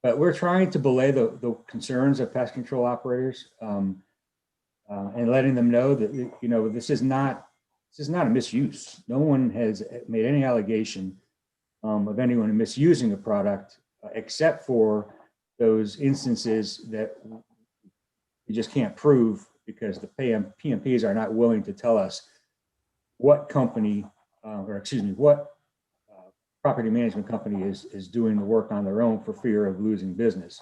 But we're trying to belay the concerns of pest control operators and letting them know that, you know, this is not a misuse. No one has made any allegation of anyone misusing a product except for those instances that we just can't prove because the PMPs are not willing to tell us what company, what property management company is doing the work on their own for fear of losing business.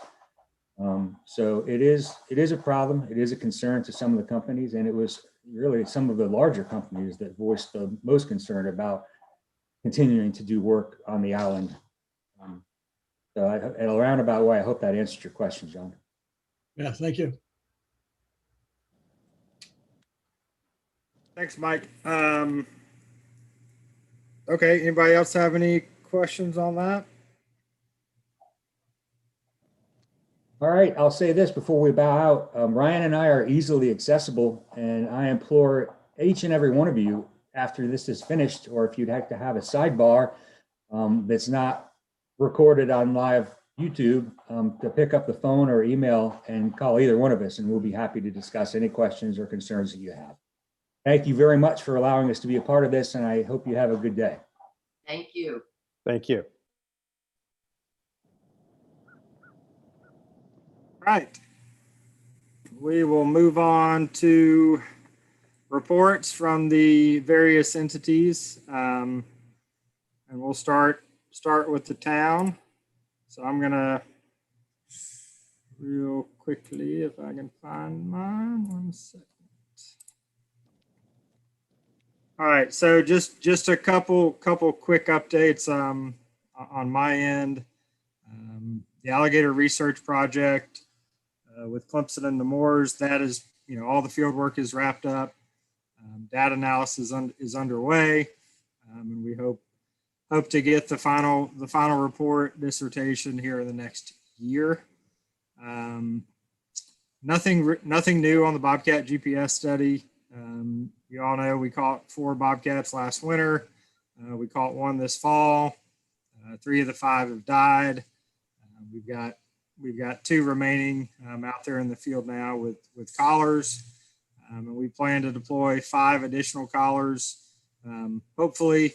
So it is a problem. It is a concern to some of the companies, and it was really some of the larger companies that voiced the most concern about continuing to do work on the island. So in a roundabout way, I hope that answered your question, John. Yeah, thank you. Thanks, Mike. Okay, anybody else have any questions on that? All right, I'll say this before we bow out. Ryan and I are easily accessible, and I implore each and every one of you, after this is finished, or if you'd like to have a sidebar, that's not recorded on live YouTube, to pick up the phone or email and call either one of us, and we'll be happy to discuss any questions or concerns that you have. Thank you very much for allowing us to be a part of this, and I hope you have a good day. Thank you. Thank you. Right. We will move on to reports from the various entities. And we'll start with the town. So I'm gonna real quickly, if I can find mine, 1 second. All right, so just a couple quick updates on my end. The alligator research project with Clemson and the Moors, that is, all the field work is wrapped up. Data analysis is underway, and we hope to get the final report dissertation here in the next year. Nothing new on the Bobcat GPS study. You all know we caught 4 bobcats last winter. We caught 1 this fall. 3 of the 5 have died. We've got 2 remaining out there in the field now with collars. And we plan to deploy 5 additional collars, hopefully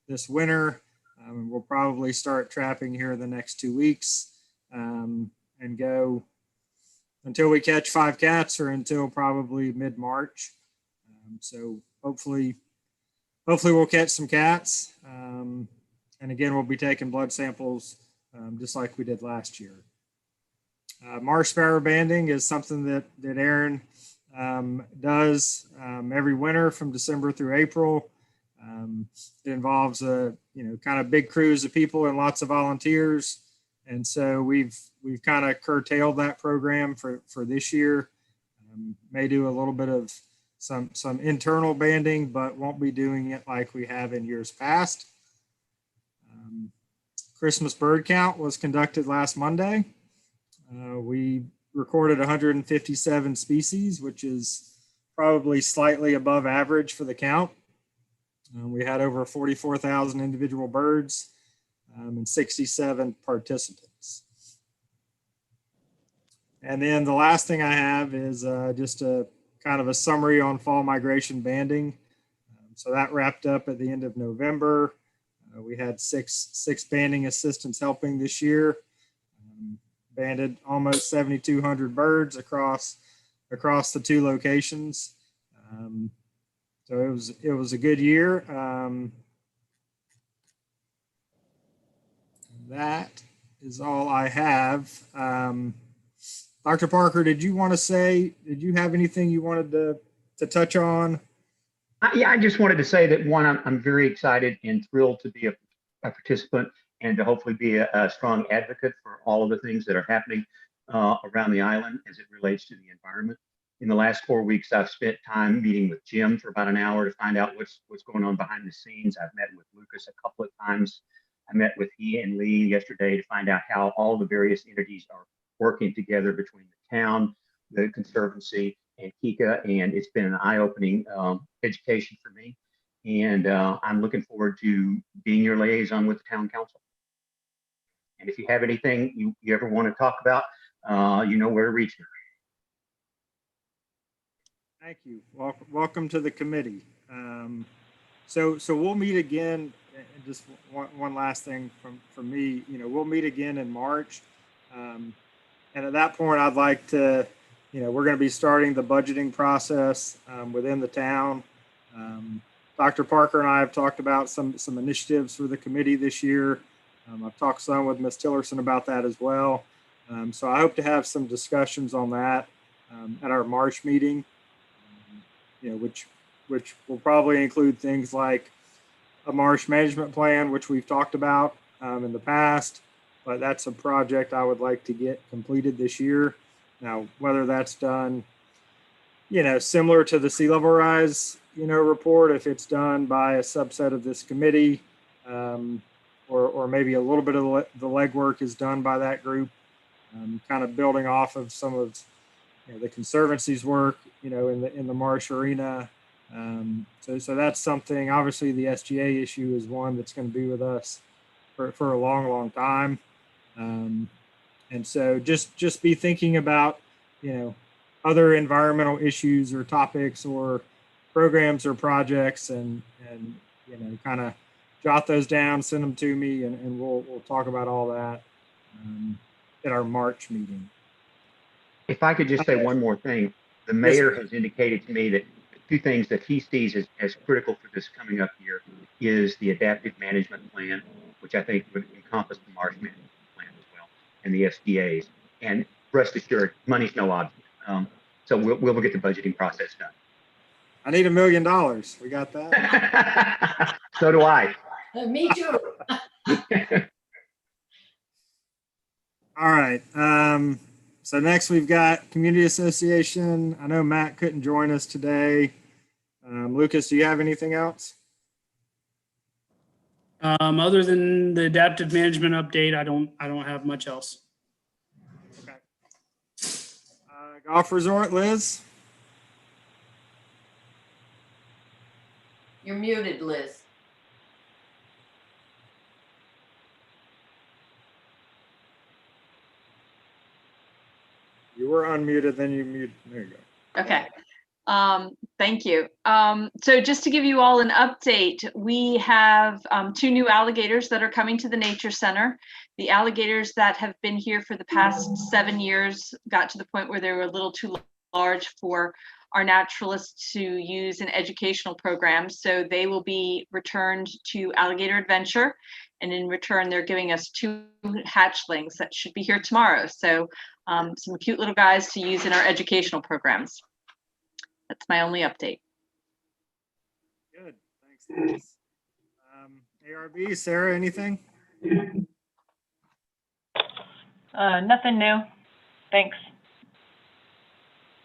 this winter. We'll probably start trapping here the next 2 weeks, and go until we catch 5 cats, or until probably mid-March. So hopefully we'll catch some cats. And again, we'll be taking blood samples just like we did last year. Marsh sparrow banding is something that Aaron does every winter from December through April. It involves a kind of big crews of people and lots of volunteers, and so we've kind of curtailed that program for this year. May do a little bit of some internal banding, but won't be doing it like we have in years past. Christmas bird count was conducted last Monday. We recorded 157 species, which is probably slightly above average for the count. We had over 44,000 individual birds and 67 participants. And then the last thing I have is just a kind of a summary on fall migration banding. So that wrapped up at the end of November. We had six banding assistants helping this year. Banded almost 7,200 birds across the 2 locations. So it was a good year. That is all I have. Dr. Parker, did you have anything you wanted to touch on? Yeah, I just wanted to say that, one, I'm very excited and thrilled to be a participant and to hopefully be a strong advocate for all of the things that are happening around the island as it relates to the environment. In the last 4 weeks, I've spent time meeting with Jim for about an hour to find out what's going on behind the scenes. I've met with Lucas a couple of times. I met with he and Lee yesterday to find out how all the various entities are working together between the town, the Conservancy, and Kika, and it's been an eye-opening education for me. And I'm looking forward to being your liaison with the town council. And if you have anything you ever want to talk about, you know where to reach me. Thank you. Welcome to the committee. So we'll meet again. Just one last thing from me. We'll meet again in March, and at that point, I'd like to. We're going to be starting the budgeting process within the town. Dr. Parker and I have talked about some initiatives for the committee this year. I've talked some with Ms. Tillerson about that as well. So I hope to have some discussions on that at our March meeting, which will probably include things like a marsh management plan, which we've talked about in the past, but that's a project I would like to get completed this year. Now, whether that's done, similar to the sea level rise, report, if it's done by a subset of this committee, or maybe a little bit of the legwork is done by that group, kind of building off of some of the Conservancy's work, in the marsh arena. So that's something. Obviously, the SGA issue is one that's going to be with us for a long, long time. And so just be thinking about, other environmental issues or topics or programs or projects and kind of jot those down, send them to me, and we'll talk about all that at our March meeting. If I could just say one more thing, the mayor has indicated to me that two things that he sees as critical for this coming up year is the adaptive management plan, which I think would encompass the Marsh management plan as well, and the SDAs. And rest assured, money's no object. So we'll get the budgeting process done. I need $1 million. We got that? So do I. Me too. All right. So next we've got Community Association. I know Matt couldn't join us today. Lucas, do you have anything else? Other than the adaptive management update, I don't have much else. Okay. Golf resort, Liz? You're muted, Liz. You were unmuted, then you muted. There you go. Okay. Thank you. So just to give you all an update, we have 2 new alligators that are coming to the Nature Center. The alligators that have been here for the past 7 years got to the point where they were a little too large for our naturalists to use in educational programs. So they will be returned to Alligator Adventure. And in return, they're giving us 2 hatchlings that should be here tomorrow. So some cute little guys to use in our educational programs. That's my only update. Good. Thanks, Liz. ARB, Sarah, anything? Nothing new. Thanks.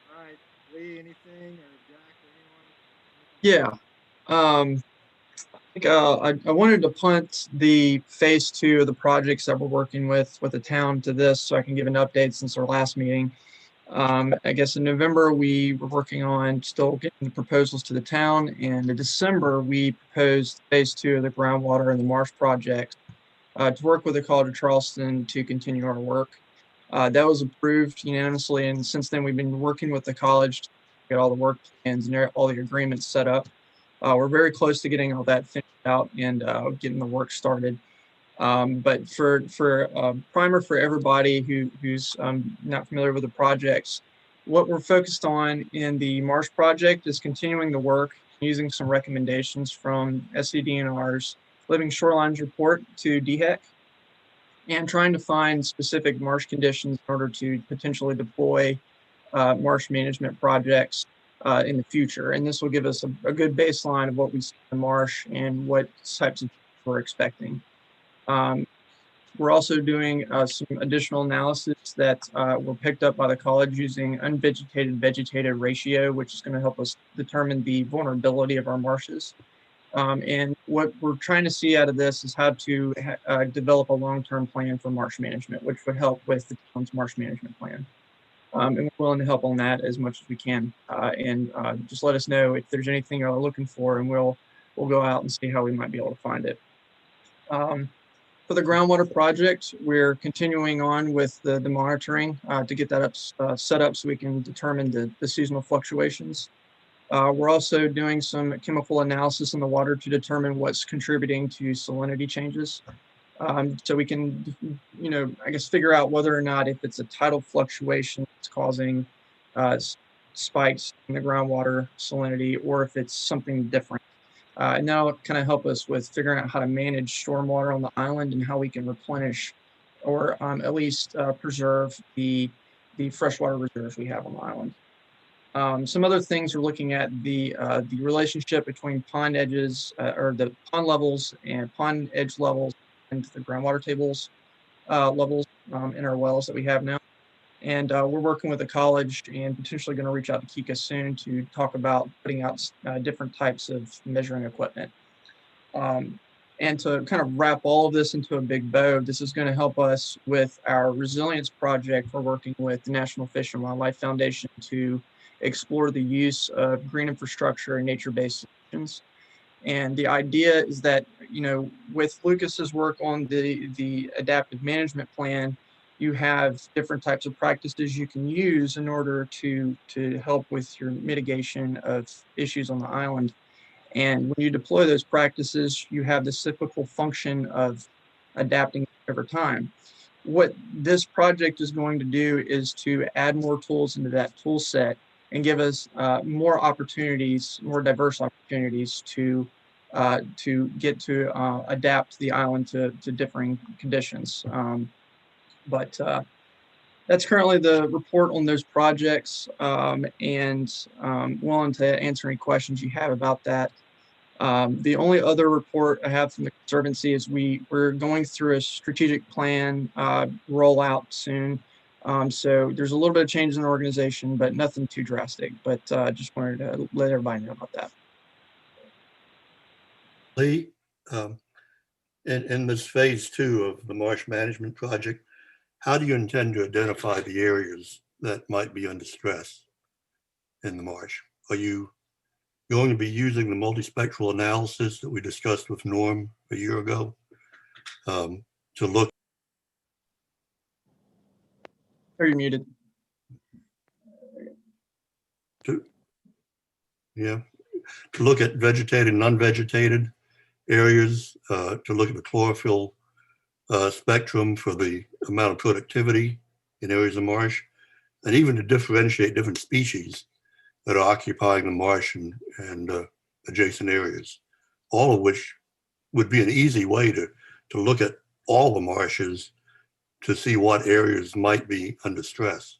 All right. Lee, anything? Or Jack or anyone? Yeah. I wanted to punt the phase 2 of the projects that we're working with the town to this so I can give an update since our last meeting. I guess in November, we were working on still getting the proposals to the town, and in December, we proposed phase 2 of the groundwater and the Marsh project to work with the College of Charleston to continue our work. That was approved unanimously, and since then, we've been working with the college to get all the work plans and all the agreements set up. We're very close to getting all that finished out and getting the work started. But for primer for everybody who's not familiar with the projects, what we're focused on in the Marsh project is continuing the work using some recommendations from SCDNR's Living Shorelines report to DHEC and trying to find specific marsh conditions in order to potentially deploy marsh management projects in the future. And this will give us a good baseline of what we see in the marsh and what types of we're expecting. We're also doing some additional analysis that were picked up by the college using unvegetated vegetated ratio, which is going to help us determine the vulnerability of our marshes. And what we're trying to see out of this is how to develop a long-term plan for marsh management, which would help with the town's marsh management plan. And we're willing to help on that as much as we can. And just let us know if there's anything you're looking for, and we'll go out and see how we might be able to find it. For the groundwater project, we're continuing on with the monitoring to get that set up so we can determine the seasonal fluctuations. We're also doing some chemical analysis in the water to determine what's contributing to salinity changes. So we can, I guess, figure out whether or not if it's a tidal fluctuation that's causing spikes in the groundwater salinity, or if it's something different. And that'll kind of help us with figuring out how to manage stormwater on the island and how we can replenish or at least preserve the freshwater reserves we have on the island. Some other things we're looking at the relationship between pond edges or the pond levels and pond edge levels and the groundwater tables levels in our wells that we have now. And we're working with the college and potentially going to reach out to Kika soon to talk about putting out different types of measuring equipment. And to kind of wrap all of this into a big bow, this is going to help us with our resilience project. We're working with the National Fish and Wildlife Foundation to explore the use of green infrastructure and nature-based solutions. And the idea is that, you know, with Lucas's work on the adaptive management plan, you have different types of practices you can use in order to help with your mitigation of issues on the island. And when you deploy those practices, you have the cyclical function of adapting over time. What this project is going to do is to add more tools into that tool set and give us more opportunities, more diverse opportunities to get to adapt the island to differing conditions. But that's currently the report on those projects, and willing to answer any questions you have about that. The only other report I have from the Conservancy is we're going through a strategic plan rollout soon. So there's a little bit of change in the organization, but nothing too drastic. But just wanted to let everybody know about that. Lee, in this phase 2 of the Marsh Management Project, how do you intend to identify the areas that might be under stress in the marsh? Are you going to be using the multispectral analysis that we discussed with Norm a year ago to look? Are you muted? To look at vegetated and unvegetated areas, to look at the chlorophyll spectrum for the amount of productivity in areas of marsh, and even to differentiate different species that are occupying the marsh and adjacent areas, all of which would be an easy way to look at all the marshes to see what areas might be under stress.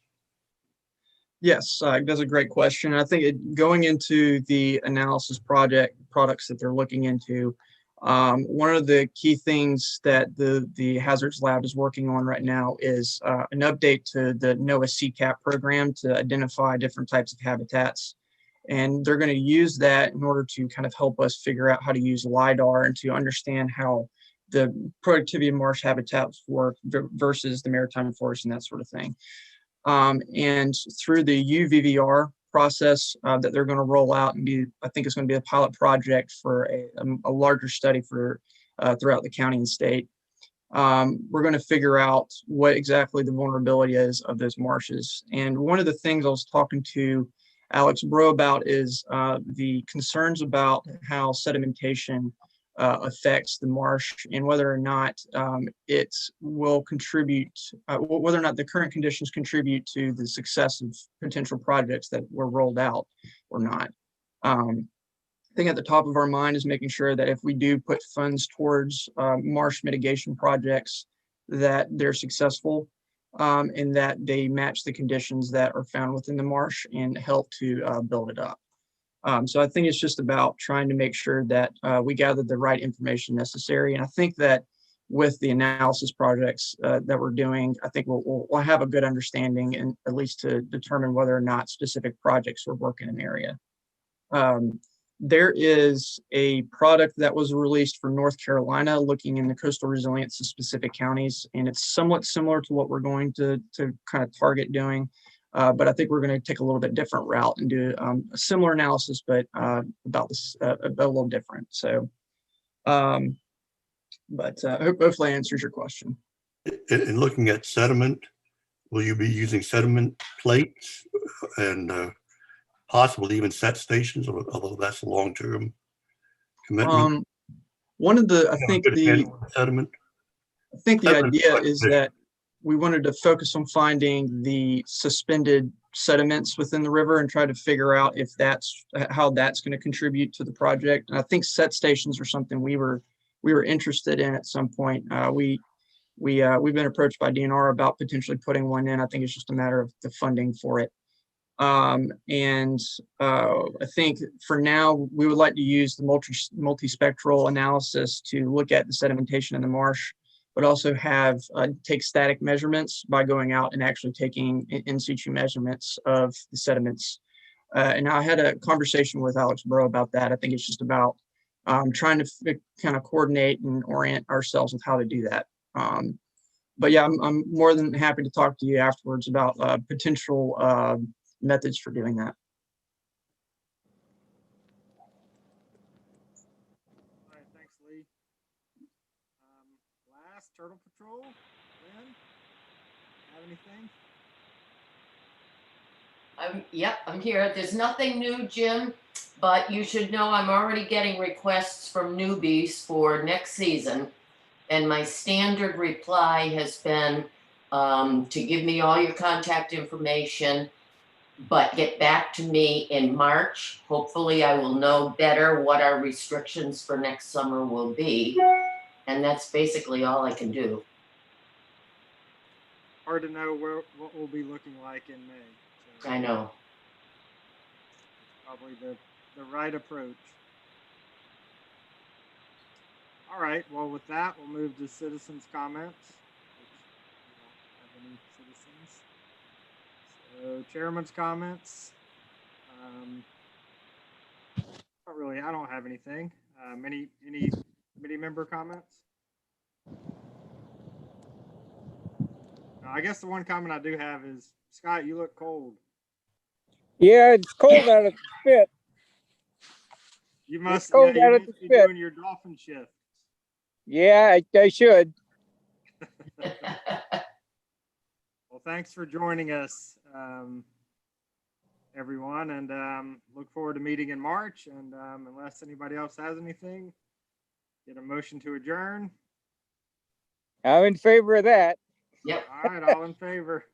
Yes, that's a great question. I think going into the analysis products that they're looking into, one of the key things that the Hazards Lab is working on right now is an update to the NOAA CCAP program to identify different types of habitats. And they're going to use that in order to kind of help us figure out how to use LIDAR and to understand how the productivity of marsh habitats work versus the maritime forest and that sort of thing. And through the UVVR process that they're going to roll out and I think it's going to be a pilot project for a larger study for throughout the county and state. We're going to figure out what exactly the vulnerability is of those marshes. And one of the things I was talking to Alex Bro about is the concerns about how sedimentation affects the marsh and whether or not it will contribute, whether or not the current conditions contribute to the success of potential projects that were rolled out or not. I think at the top of our mind is making sure that if we do put funds towards marsh mitigation projects, that they're successful and that they match the conditions that are found within the marsh and help to build it up. So I think it's just about trying to make sure that we gather the right information necessary. And I think that with the analysis projects that we're doing, I think we'll have a good understanding and at least to determine whether or not specific projects will work in an area. There is a product that was released from North Carolina looking into coastal resilience of specific counties, and it's somewhat similar to what we're going to kind of target doing. But I think we're going to take a little bit different route and do a similar analysis, but about this a little different. So, hopefully answers your question. In looking at sediment, will you be using sediment plates and possibly even set stations, although that's a long-term commitment? One of the, I think the idea is that we wanted to focus on finding the suspended sediments within the river and try to figure out if how that's going to contribute to the project. And I think set stations are something we were interested in at some point. We've been approached by DNR about potentially putting one in. I think it's just a matter of the funding for it. I think for now, we would like to use the multispectral analysis to look at the sedimentation in the marsh, but also have take static measurements by going out and actually taking in situ measurements of the sediments. And I had a conversation with Alex Bro about that. I think it's just about trying to kind of coordinate and orient ourselves with how to do that. But yeah, I'm more than happy to talk to you afterwards about potential methods for doing that. All right, thanks, Lee. Bass Turtle Patrol. Ben, have anything? Yep, I'm here. There's nothing new, Jim, but you should know I'm already getting requests from newbies for next season. And my standard reply has been to give me all your contact information, but get back to me in March. Hopefully I will know better what our restrictions for next summer will be. And that's basically all I can do. Hard to know what we'll be looking like in May. So I know. probably the right approach. All right, well, with that, we'll move to citizens' comments. Which we don't have any citizens. So chairman's comments. Not really, I don't have anything. Any committee member comments? No, I guess the one comment I do have is, Scott, you look cold. Yeah, it's cold out at the spit. You must, cold yeah, out you at must the be spit. doing your dolphin shift. Yeah, I should. Well, thanks for joining us, everyone, and look forward to meeting in March. And unless anybody else has anything, get a motion to adjourn. I'm in favor of that. Yep. All right, all in favor.